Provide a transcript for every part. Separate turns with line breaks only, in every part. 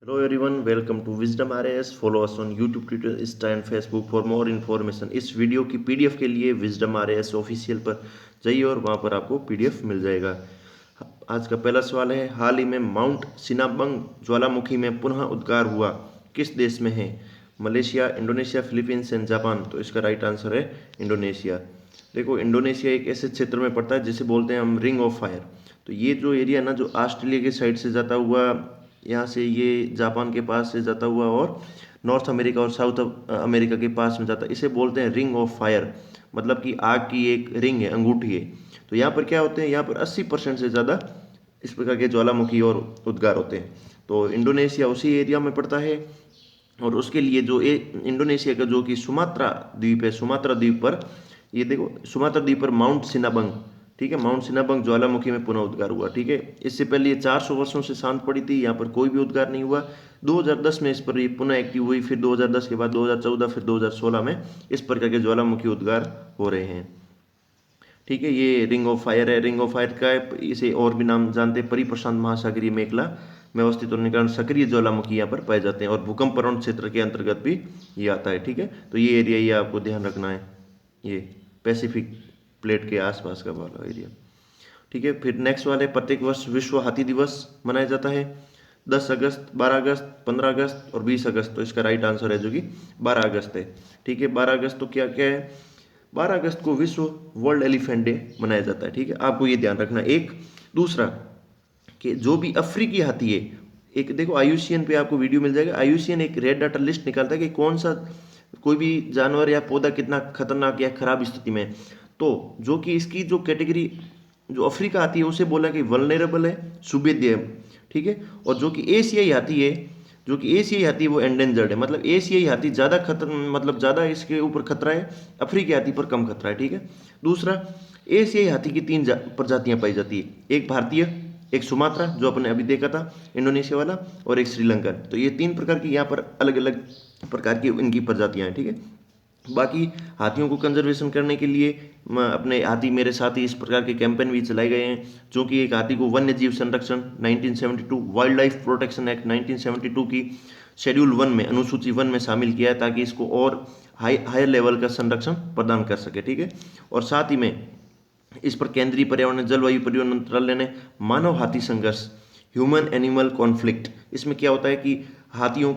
Hello everyone, welcome to Wisdom RAS. Follow us on YouTube, Twitter, Insta and Facebook for more information. इस video की PDF के लिए Wisdom RAS official पर जाइए और वहाँ पर आपको पीडीएफ मिल जाएगा। आज का पहला सवाल है, हाल ही में माउंट सिनाबंग ज्वालामुखी में पुनः उद्गार हुआ, किस देश में है? Malaysia, Indonesia, Philippines and Japan. तो इसका राइट आंसर है इंडोनेशिया। देखो, इंडोनेशिया एक ऐसे क्षेत्र में पड़ता है जिसे बोलते हैं हम रिंग ऑफ फायर। तो ये जो एरिया ना, जो ऑस्ट्रेलिया के साइड से जाता हुआ, यहाँ से ये जापान के पास से जाता हुआ और नॉर्थ अमेरिका और साउथ अमेरिका के पास में जाता है, इसे बोलते हैं रिंग ऑफ फायर। मतलब कि आग की एक रिंग है, अंगूठी है। तो यहाँ पर क्या होते हैं, यहाँ पर 80% से ज़्यादा इस प्रकार के ज्वालामुखी और उद्गार होते हैं। तो इंडोनेशिया उसी एरिया में पड़ता है। और उसके लिए जो इंडोनेशिया का जो कि सुमात्रा द्वीप है, सुमात्रा द्वीप पर, ये देखो, सुमात्रा द्वीप पर माउंट सिनाबंग, ठीक है, माउंट सिनाबंग ज्वालामुखी में पुनः उद्गार हुआ। ठीक है, इससे पहले ये 400 वर्षों से शांत पड़ी थी, यहाँ पर कोई भी उद्गार नहीं हुआ। 2010 में इस पर ये पुनः एक्टिव हुई, फिर 2010 के बाद 2014, फिर 2016 में इस प्रकार के ज्वालामुखी उद्गार हो रहे हैं। ठीक है, ये रिंग ऑफ फायर है। रिंग ऑफ फायर का है, इसे और भी नाम जानते हैं, परिप्रशांत महासागरीय मेखला में अवस्थित होने के कारण सक्रिय ज्वालामुखी यहाँ पर पाए जाते हैं और भूकंप प्रवण क्षेत्र के अंतर्गत भी ये आता है। ठीक है, तो ये एरिया ये आपको ध्यान रखना है, ये पैसिफिक प्लेट के आसपास का वाला एरिया। ठीक है, फिर नेक्स्ट वाले, प्रत्येक वर्ष विश्व हाथी दिवस मनाया जाता है। 10 अगस्त, 12 अगस्त, 15 अगस्त और 20 अगस्त। तो इसका राइट आंसर है जो कि 12 अगस्त है। ठीक है, 12 अगस्त तो क्या क्या है, 12 अगस्त को विश्व वर्ल्ड एलिफेंट डे मनाया जाता है। ठीक है, आपको ये ध्यान रखना। एक दूसरा कि जो भी अफ्रीकी हाथी है, एक देखो आईयूसीएन पे आपको वीडियो मिल जाएगा। आईयूसीएन एक रेड डाटा लिस्ट निकालता है कि कौन सा कोई भी जानवर या पौधा कितना खतरनाक या खराब स्थिति में है। तो जो कि इसकी जो कैटेगरी जो अफ्रीका आती है उसे बोला कि वल्नरेबल है, सुभेद्य है। ठीक है, और जो कि एशियाई हाथी है, जो कि एशियाई हाथी वो एंडेंजर्ड है। मतलब एशियाई हाथी ज़्यादा खतर, मतलब ज़्यादा इसके ऊपर खतरा है, अफ्रीकी हाथी पर कम खतरा है। ठीक है, दूसरा, एशियाई हाथी की 3 प्रजातियां पाई जाती है। एक भारतीय, एक सुमात्रा जो अपने अभी देखा था इंडोनेशिया वाला, और एक श्रीलंकन। तो ये 3 प्रकार की यहाँ पर अलग अलग प्रकार की इनकी प्रजातियां हैं। ठीक है, बाकी हाथियों को कंजर्वेशन करने के लिए अपने हाथी मेरे साथी इस प्रकार के कैंपेन भी चलाए गए हैं, जो कि एक हाथी को वन्य जीव संरक्षण 1972, वाइल्ड लाइफ प्रोटेक्शन एक्ट 1972 की शेड्यूल 1 में, अनुसूची 1 में शामिल किया है, ताकि इसको और हायर लेवल का संरक्षण प्रदान कर सके। ठीक है, और साथ ही में इस पर केंद्रीय पर्यावरण जलवायु परिवर्तन मंत्रालय ने मानव हाथी संघर्ष, ह्यूमन एनिमल कॉन्फ्लिक्ट, इसमें क्या होता है कि हाथियों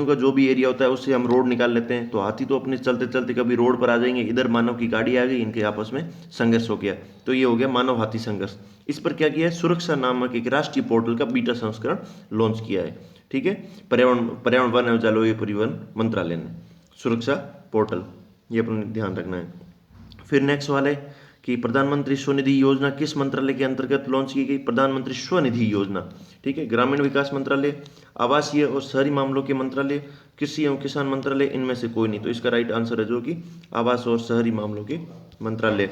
का जो भी एरिया होता है उससे हम रोड निकाल लेते हैं। तो हाथी तो अपने चलते चलते कभी रोड पर आ जाएंगे, इधर मानव की गाड़ी आ गई, इनके आपस में संघर्ष हो गया। तो ये हो गया मानव हाथी संघर्ष। इस पर क्या किया है, सुरक्षा नामक एक राष्ट्रीय पोर्टल का बीटा संस्करण लॉन्च किया है। ठीक है, पर्यावरण वन एवं जलवायु परिवर्तन मंत्रालय ने सुरक्षा पोर्टल, ये अपने ध्यान रखना है। फिर नेक्स्ट वाले कि प्रधानमंत्री स्वनिधि योजना किस मंत्रालय के अंतर्गत लॉन्च की गई? प्रधानमंत्री स्वनिधि योजना। ठीक है, ग्रामीण विकास मंत्रालय, आवासीय और शहरी मामलों के मंत्रालय, कृषि एवं किसान मंत्रालय, इनमें से कोई नहीं। तो इसका राइट आंसर है जो कि आवास और शहरी मामलों के मंत्रालय।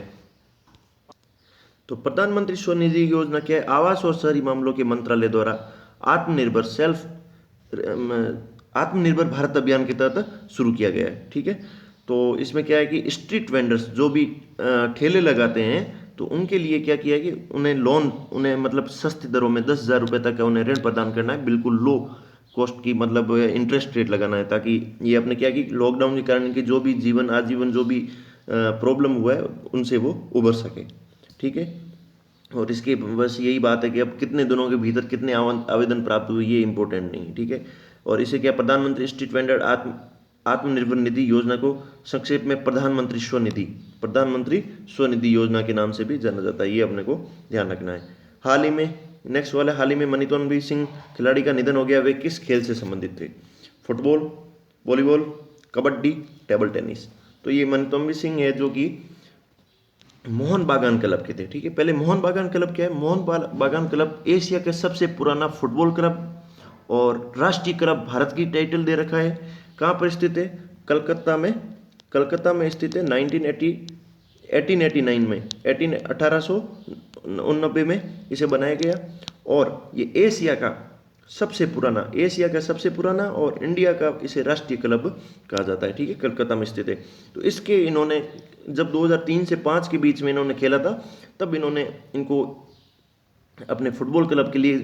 तो प्रधानमंत्री स्वनिधि योजना क्या है? आवास और शहरी मामलों के मंत्रालय द्वारा आत्मनिर्भर भारत अभियान के तहत शुरू किया गया है। ठीक है, तो इसमें क्या है कि स्ट्रीट वेंडर्स जो भी ठेले लगाते हैं, तो उनके लिए क्या किया है कि उन्हें मतलब सस्ती दरों में 10,000 रुपये तक का उन्हें ऋण प्रदान करना है, बिल्कुल लो कॉस्ट की, मतलब इंटरेस्ट रेट लगाना है, ताकि ये अपने क्या कि लॉकडाउन के कारण इनके जो भी आजीवन जो भी प्रॉब्लम हुआ है उनसे वो उबर सके। ठीक है, और इसके बस यही बात है कि अब कितने दिनों के भीतर कितने आवेदन प्राप्त हुए ये इंपॉर्टेंट नहीं है। ठीक है, और इसे क्या, प्रधानमंत्री स्ट्रीट वेंडर आत्मनिर्भर निधि योजना को संक्षेप में प्रधानमंत्री स्वनिधि योजना के नाम से भी जाना जाता है। ये अपने को ध्यान रखना है। हाल ही में, नेक्स्ट वाला, हाल ही में मनीतोनवी सिंह खिलाड़ी का निधन हो गया। वे किस खेल से संबंधित थे? Football, volleyball, kabaddi, table tennis. तो ये मनीतोनवी सिंह है जो कि मोहन बागान क्लब के थे। ठीक है, पहले मोहन बागान क्लब क्या है? मोहन बागान क्लब एशिया का सबसे पुराना फुटबॉल क्लब और राष्ट्रीय क्लब भारत की टाइटल दे रखा है। कहाँ पर स्थित है? कलकत्ता में स्थित है। 1889 में 1899 में इसे बनाया गया। और ये एशिया का सबसे पुराना और इंडिया का इसे राष्ट्रीय क्लब कहा जाता है। ठीक है, कलकत्ता में स्थित है। तो इसके इन्होंने जब 2003 से 5 के बीच में इन्होंने खेला था, तब इनको अपने फुटबॉल क्लब के लिए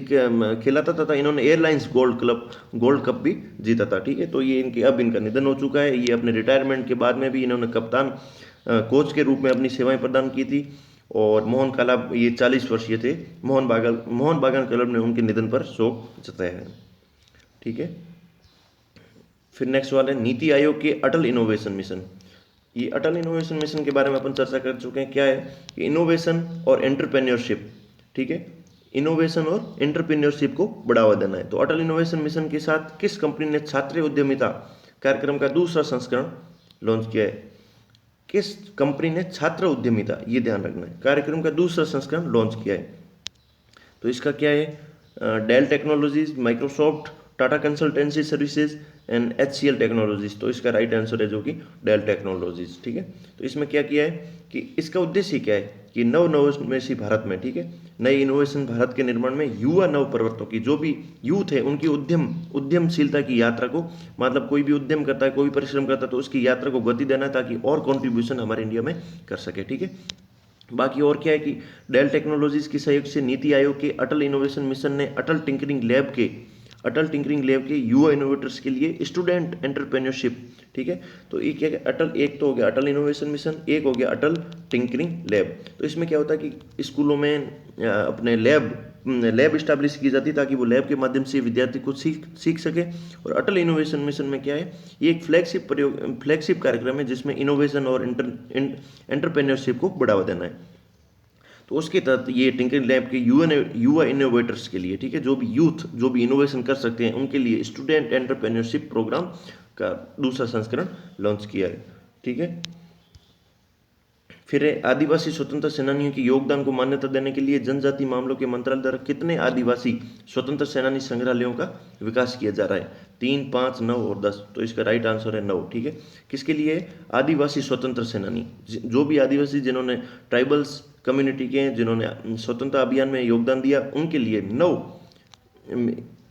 खेला था तथा इन्होंने एयरलाइंस गोल्ड कप भी जीता था। ठीक है, तो ये अब इनका निधन हो चुका है। ये अपने रिटायरमेंट के बाद में भी इन्होंने कप्तान कोच के रूप में अपनी सेवाएं प्रदान की थी। और मोहन काला ये 40 वर्षीय थे। मोहन बागान क्लब ने उनके निधन पर शोक जताया है। ठीक है, फिर नेक्स्ट वाला है नीति आयोग के अटल इनोवेशन मिशन। ये अटल इनोवेशन मिशन के बारे में अपन चर्चा कर चुके हैं। क्या है कि इनोवेशन और एंटरप्रेन्योरशिप, ठीक है, इनोवेशन और एंटरप्रेन्योरशिप को बढ़ावा देना है। तो अटल इनोवेशन मिशन के साथ किस कंपनी ने छात्र उद्यमिता कार्यक्रम का दूसरा संस्करण लॉन्च किया है? किस कंपनी ने छात्र उद्यमिता, ये ध्यान रखना है, कार्यक्रम का दूसरा संस्करण लॉन्च किया है? तो इसका क्या है? Dell technologies, Microsoft, Tata consultancy services and HCL technologies. तो इसका राइट आंसर है जो कि डेल टेक्नोलॉजीज। ठीक है, तो इसमें क्या किया है कि इसका उद्देश्य क्या है कि नवोन्मेषी भारत में, ठीक है, नए इनोवेशन भारत के निर्माण में युवा नव प्रवर्तकों की, जो भी यूथ है, उनकी उद्यमशीलता की यात्रा को, मतलब कोई भी उद्यम करता है, कोई भी परिश्रम करता है, तो उसकी यात्रा को गति देना है ताकि और कंट्रीब्यूशन हमारे इंडिया में कर सके। ठीक है, बाकी और क्या है कि डेल टेक्नोलॉजीज के सहयोग से नीति आयोग के अटल इनोवेशन मिशन ने अटल टिंकरिंग लैब के युवा इनोवेटर्स के लिए स्टूडेंट एंटरप्रेन्योरशिप, ठीक है, तो एक क्या है अटल, एक तो हो गया अटल इनोवेशन मिशन, एक हो गया अटल टिंकरिंग लैब। तो इसमें क्या होता है कि स्कूलों में अपने लैब इस्टेब्लिश की जाती है ताकि वो लैब के माध्यम से विद्यार्थी कुछ सीख सके। और अटल इनोवेशन मिशन में क्या है, ये एक फ्लैगशिप कार्यक्रम है जिसमें इनोवेशन और एंटरप्रेन्योरशिप को बढ़ावा देना है। तो उसके तहत ये टिंकरिंग लैब के युवा इनोवेटर्स के लिए, ठीक है, जो भी इनोवेशन कर सकते हैं उनके लिए स्टूडेंट एंटरप्रेन्योरशिप प्रोग्राम का दूसरा संस्करण लॉन्च किया है। ठीक है, फिर आदिवासी स्वतंत्र सेनानियों के योगदान को मान्यता देने के लिए जनजाति मामलों के मंत्रालय द्वारा कितने आदिवासी स्वतंत्र सेनानी संग्रहालयों का विकास किया जा रहा है? 3, 5, 9 और 10। तो इसका राइट आंसर है 9। ठीक है, किसके लिए? आदिवासी स्वतंत्र सेनानी, जो भी आदिवासी जिन्होंने ट्राइबल्स कम्युनिटी के हैं, जिन्होंने स्वतंत्रता अभियान में योगदान दिया, उनके लिए 9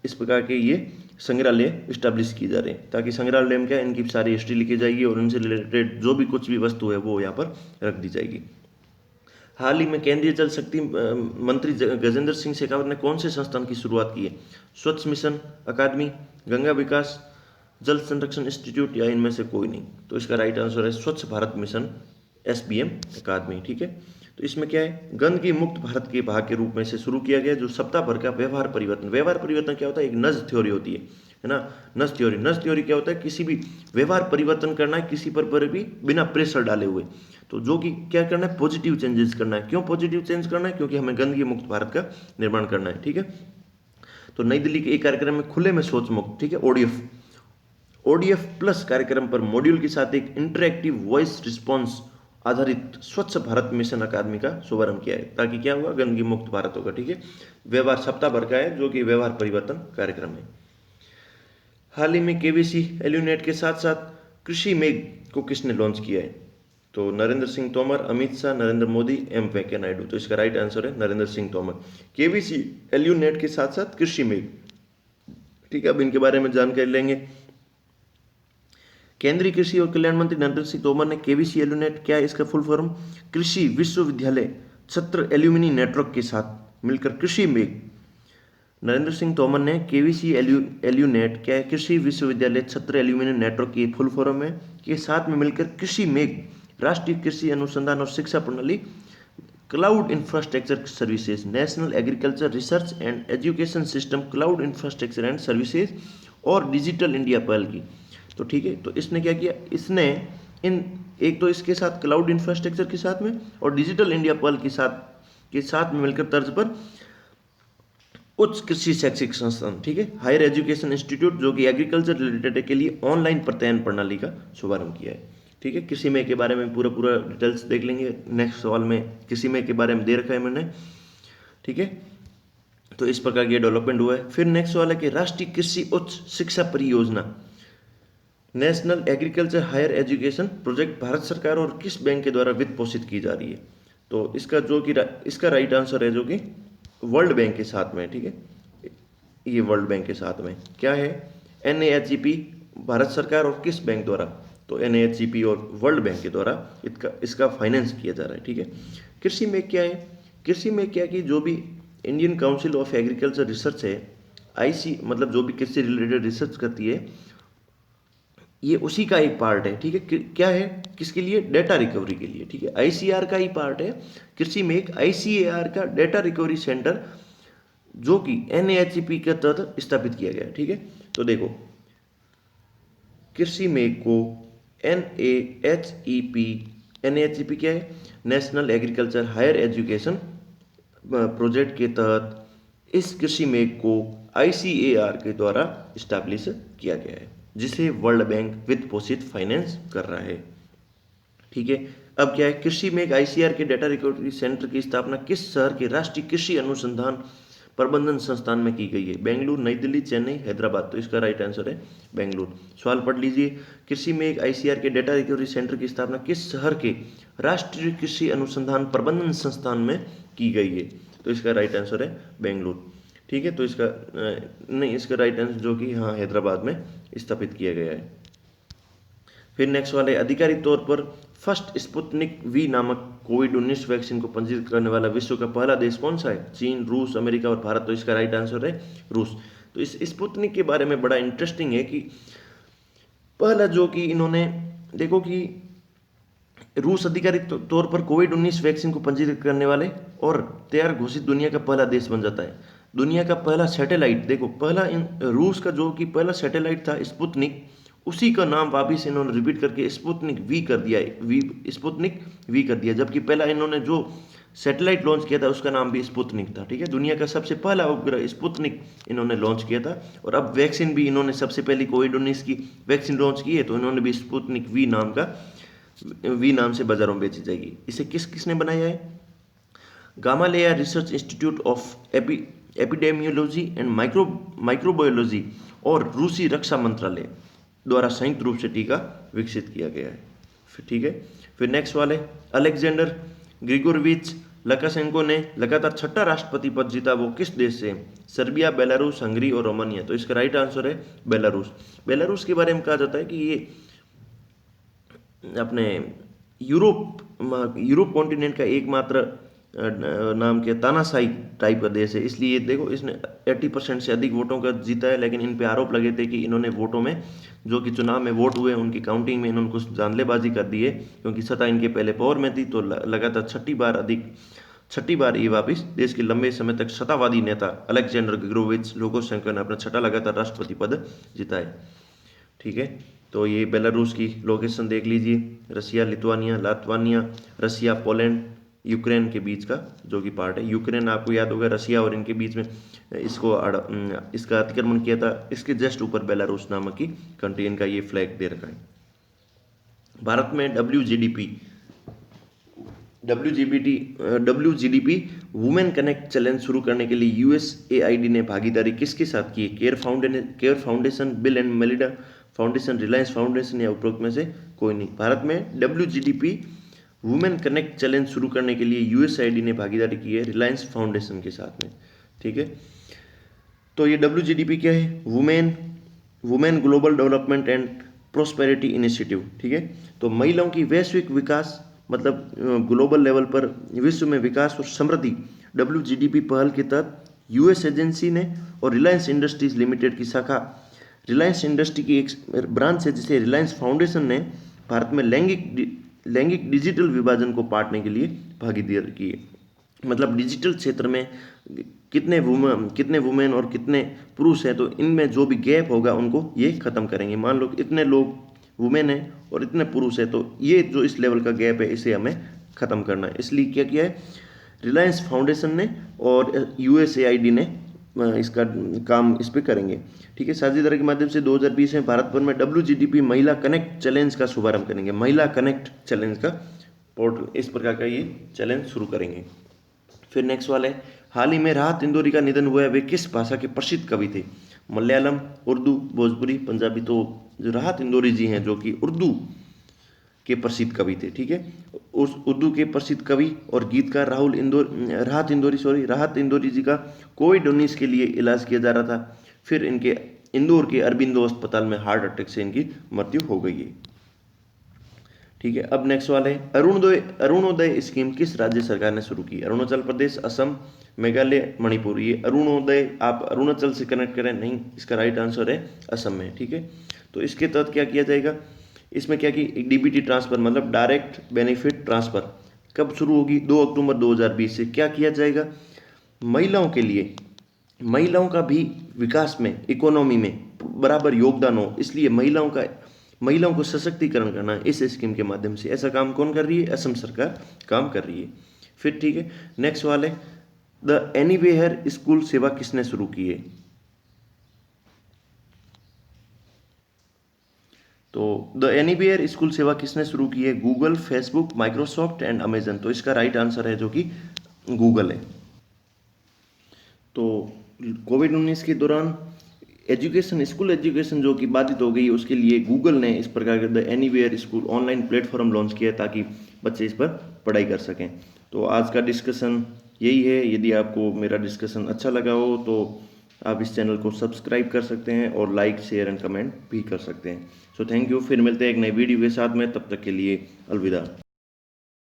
इस प्रकार के ये संग्रहालय इस्टेब्लिश किए जा रहे हैं ताकि संग्रहालय में क्या इनकी सारी हिस्ट्री लिखी जाएगी और उनसे रिलेटेड जो भी कुछ भी वस्तु है वो यहाँ पर रख दी जाएगी। हाल ही में केंद्रीय जल शक्ति मंत्री गजेंद्र सिंह शेखावत ने कौन से संस्थान की शुरुआत की है? स्वच्छ मिशन अकादमी, गंगा विकास जल संरक्षण इंस्टीट्यूट, या इनमें से कोई नहीं? तो इसका राइट आंसर है स्वच्छ भारत मिशन, SBM अकादमी। ठीक है, तो इसमें क्या है, गंदगी मुक्त भारत के भाग के रूप में से शुरू किया गया जो सप्ताह भर का व्यवहार परिवर्तन क्या होता है? एक नज थ्योरी होती है ना, नज थ्योरी क्या होता है? किसी भी व्यवहार परिवर्तन करना है किसी पर भी बिना प्रेशर डाले हुए, तो जो कि क्या करना है, पॉजिटिव चेंजेस करना है। क्यों पॉजिटिव चेंज करना है? क्योंकि हमें गंदगी मुक्त भारत का निर्माण करना है। ठीक है, तो नई दिल्ली के एक कार्यक्रम में खुले में शौच मुक्त, ठीक है, ODF प्लस कार्यक्रम पर मॉड्यूल के साथ एक इंटरैक्टिव वॉइस रिस्पॉन्स आधारित स्वच्छ भारत मिशन अकादमी का शुभारंभ किया है ताकि क्या हुआ, गंदगी मुक्त भारत होगा। ठीक है, व्यवहार सप्ताह भर का है जो कि व्यवहार परिवर्तन कार्यक्रम है। हाल ही में KVC एल्यूनेट के साथ साथ कृषि मेघ को किसने लॉन्च किया है? तो नरेंद्र सिंह तोमर, अमित शाह, नरेंद्र मोदी, वेंकैया नायडू। तो इसका राइट आंसर है नरेंद्र सिंह तोमर। KVC एल्यूनेट के साथ साथ कृषि मेघ, ठीक है, अब इनके बारे में जानकारी लेंगे। केंद्रीय कृषि और कल्याण मंत्री नरेंद्र सिंह तोमर ने KVC एल्यूनेट, क्या है इसका फुल फॉर्म? कृषि विश्वविद्यालय छत्र एल्यूमिनी नेटवर्क के साथ मिलकर कृषि मेघ। नरेंद्र सिंह तोमर ने KVC एल्यूनेट, क्या है, कृषि विश्वविद्यालय छत्र एल्यूमिनी नेटवर्क की फुल फॉर्म है, के साथ में मिलकर कृषि मेघ राष्ट्रीय कृषि अनुसंधान और शिक्षा प्रणाली, cloud infrastructure services, national agriculture research and education system cloud infrastructure and services और डिजिटल इंडिया पहल की। तो ठीक है, तो इसने क्या किया, इसने इन एक तो इसके साथ क्लाउड इंफ्रास्ट्रक्चर के साथ में और डिजिटल इंडिया पहल के साथ में मिलकर तर्ज पर उच्च कृषि शैक्षिक संस्थान, ठीक है, हायर एजुकेशन इंस्टीट्यूट जो कि एग्रीकल्चर रिलेटेड के लिए ऑनलाइन प्रत्ययन प्रणाली का शुभारंभ किया है। ठीक है, कृषि में के बारे में पूरा डिटेल्स देख लेंगे नेक्स्ट सवाल में। कृषि में के बारे में दे रखा है मैंने। ठीक है, तो इस प्रकार की डेवलपमेंट हुआ है। फिर नेक्स्ट सवाल है कि राष्ट्रीय कृषि उच्च शिक्षा परियोजना, national agriculture higher education project Bharat सरकार और किस बैंक के द्वारा वित्त पोषित की जा रही है? तो इसका राइट आंसर है जो कि वर्ल्ड बैंक के साथ में। ठीक है, ये वर्ल्ड बैंक के साथ में क्या है, NAHEP भारत सरकार और किस बैंक द्वारा? तो NAHEP और वर्ल्ड बैंक के द्वारा इसका फाइनेंस किया जा रहा है। ठीक है, कृषि में क्या है, कृषि में क्या कि जो भी Indian council of agriculture research है, आईसी मतलब जो भी कृषि रिलेटेड रिसर्च करती है, ये उसी का एक पार्ट है, ठीक है। क्या है, किसके लिए, डेटा रिकवरी के लिए, ठीक है। आईसीआर का ही पार्ट है। कृषि में एक आईसीएआर का डेटा रिकवरी सेंटर जो कि एनएचपी के तहत स्थापित किया गया है, ठीक है। तो देखो, कृषि में को एनएएचईपी, एनएचईपी क्या है, national agriculture higher education project के तहत इस कृषि मेघ को आईसीएआर के द्वारा स्टैब्लिश किया गया है, जिसे वर्ल्ड बैंक वित्त पोषित फाइनेंस कर रहा है, ठीक है। अब क्या है, कृषि मेघ आईसीआर के डेटा रिकवरी सेंटर की स्थापना किस शहर के राष्ट्रीय कृषि अनुसंधान प्रबंधन संस्थान में की गई है, बेंगलुरु, नई दिल्ली, चेन्नई, हैदराबाद। तो इसका राइट आंसर है बेंगलुरु। सवाल पढ़ लीजिए, कृषि में एक आईसीआर के डेटा रिकवरी सेंटर की स्थापना किस शहर के राष्ट्रीय कृषि अनुसंधान प्रबंधन संस्थान में की गई है, तो इसका राइट आंसर है बेंगलुरु, ठीक है। तो इसका नहीं, इसका राइट आंसर जो कि हाँ हैदराबाद में स्थापित किया गया है। फिर नेक्स्ट वाले, आधिकारिक तौर पर फर्स्ट स्पुतनिक वी नामक कोविड-19 वैक्सीन को पंजीकृत करने वाला विश्व का पहला देश कौन सा है, चीन, रूस, अमेरिका और भारत। तो इसका राइट आंसर है रूस। तो इस स्पुतनिक के बारे में बड़ा इंटरेस्टिंग है कि पहला जो कि इन्होंने, देखो कि रूस आधिकारिक तौर पर कोविड-19 वैक्सीन को पंजीकृत करने वाले और तैयार घोषित दुनिया का पहला देश बन जाता है। दुनिया का पहला सैटेलाइट, देखो पहला रूस का जो कि पहला सैटेलाइट था स्पुतनिक, उसी का नाम वापिस इन्होंने रिपीट करके स्पुतनिक वी कर दिया है, स्पुतनिक वी कर दिया। जबकि पहला इन्होंने जो सैटेलाइट लॉन्च किया था उसका नाम भी स्पुतनिक था, ठीक है। दुनिया का सबसे पहला उपग्रह स्पुतनिक इन्होंने लॉन्च किया था। और अब वैक्सीन भी इन्होंने सबसे पहली कोविड-19 की वैक्सीन लॉन्च की है, तो इन्होंने भी स्पुतनिक वी नाम से बाजारों में बेची जाएगी। इसे किसने बनाया है, Gamaleya research institute of epidemiology and microbiology और रूसी रक्षा मंत्रालय द्वारा संयुक्त रूप से टीका विकसित किया गया है, ठीक है। फिर नेक्स्ट वाले, अलेक्जेंडर ग्रिगोरविच लकाशेंको ने लगातार छठा राष्ट्रपति पद जीता, वो किस देश से, सर्बिया, बेलारूस, हंगरी और रोमानिया। तो इसका राइट आंसर है बेलारूस। बेलारूस के बारे में कहा जाता है कि ये अपने यूरोप कॉन्टिनेंट का एकमात्र नाम के तानाशाही टाइप का देश है। इसलिए देखो, इसने 80% से अधिक वोटों का जीता है, लेकिन इन पे आरोप लगे थे कि इन्होंने वोटों में, जो कि चुनाव में वोट हुए उनकी काउंटिंग में इन्होंने कुछ जानलेबाजी कर दी है, क्योंकि सत्ता इनके पहले पावर में थी। तो लगातार छठी बार ये वापिस देश के लंबे समय तक सत्तावादी नेता अलेक्जेंडर ग्रिगोरविच लुकाशेंको ने अपना छठा लगातार राष्ट्रपति पद जीता है, ठीक है। तो ये बेलारूस की लोकेशन देख लीजिए, रसिया, लातवानिया, रसिया, पोलैंड, यूक्रेन के बीच का जो कि पार्ट है। यूक्रेन आपको याद होगा, रसिया और इनके बीच में इसका अतिक्रमण किया था। इसके जस्ट ऊपर बेलारूस नामक की कंट्री, इनका ये फ्लैग दे रखा है। भारत में WGDP वुमेन कनेक्ट चैलेंज शुरू करने के लिए USAID ने भागीदारी किसके साथ की है, care foundation, bill and Melinda foundation, Reliance foundation या उपरोक्त में से कोई नहीं। भारत में WGDP वुमेन कनेक्ट चैलेंज शुरू करने के लिए USAID ने भागीदारी की है रिलायंस फाउंडेशन के साथ में, ठीक है। तो ये WGDP क्या है, women global development and prosperity initiative, ठीक है। तो महिलाओं की वैश्विक विकास, मतलब ग्लोबल लेवल पर विश्व में विकास और समृद्धि, WGDP पहल के तहत US एजेंसी ने और रिलायंस इंडस्ट्रीज लिमिटेड की शाखा, रिलायंस इंडस्ट्री की एक ब्रांच है जिसे रिलायंस फाउंडेशन ने भारत में लैंगिक डिजिटल विभाजन को पाटने के लिए भागीदारी की है। मतलब डिजिटल क्षेत्र में कितने वुमेन और कितने पुरुष हैं, तो इनमें जो भी गैप होगा उनको ये खत्म करेंगे। मान लो इतने लोग वुमेन हैं और इतने पुरुष हैं, तो ये जो इस लेवल का गैप है इसे हमें खत्म करना है। इसलिए क्या किया है, रिलायंस फाउंडेशन ने और USAID ने इसका काम इस पर करेंगे, ठीक है। साझेदारी के माध्यम से 2020 में भारत भर में WGDP महिला कनेक्ट चैलेंज का शुभारंभ करेंगे। महिला कनेक्ट चैलेंज का पोर्टल, इस प्रकार का ये चैलेंज शुरू करेंगे। फिर नेक्स्ट वाला है, हाल ही में राहत इंदौरी का निधन हुआ है, वे किस भाषा के प्रसिद्ध कवि थे, मलयालम, उर्दू, भोजपुरी, पंजाबी। तो जो राहत इंदौरी जी हैं जो कि उर्दू के प्रसिद्ध कवि थे, ठीक है। उस उर्दू के प्रसिद्ध कवि और गीतकार राहत इंदौरी जी का कोविड-19 के लिए इलाज किया जा रहा था। फिर इनके इंदौर के अरबिंदो अस्पताल में हार्ट अटैक से इनकी मृत्यु हो गई है, ठीक है। अब नेक्स्ट वाला है अरुणोदय स्कीम किस राज्य सरकार ने शुरू की? अरुणाचल प्रदेश, असम, मेघालय, मणिपुर। ये अरुणोदय आप अरुणाचल से कनेक्ट करें, नहीं, इसका राइट आंसर है असम में। ठीक है। तो इसके तहत क्या किया जाएगा, इसमें क्या कि डीबीटी ट्रांसफर मतलब डायरेक्ट बेनिफिट ट्रांसफर कब शुरू होगी? 2 अक्टूबर 2020 से। क्या किया जाएगा, महिलाओं के लिए, महिलाओं का भी विकास में, इकोनॉमी में बराबर योगदान हो, इसलिए महिलाओं को सशक्तिकरण करना है इस स्कीम के माध्यम से। ऐसा काम कौन कर रही है? असम सरकार काम कर रही है। फिर ठीक है, नेक्स्ट वाले, द एनीवेयर स्कूल सेवा किसने शुरू की है? तो द एनीवेयर स्कूल सेवा किसने शुरू की है? Google, Facebook, Microsoft and Amazon. तो इसका राइट आंसर है जो कि गूगल है। तो कोविड-19 के दौरान एजुकेशन, स्कूल एजुकेशन जो कि बाधित हो गई, उसके लिए गूगल ने इस प्रकार का the anywhere school online platform launch किया ताकि बच्चे इस पर पढ़ाई कर सकें। तो आज का डिस्कशन यही है। यदि आपको मेरा डिस्कशन अच्छा लगा हो तो आप इस चैनल को सब्सक्राइब कर सकते हैं और लाइक, शेयर एंड कमेंट भी कर सकते हैं। So thank you. फिर मिलते हैं एक नई वीडियो के साथ में, तब तक के लिए अलविदा।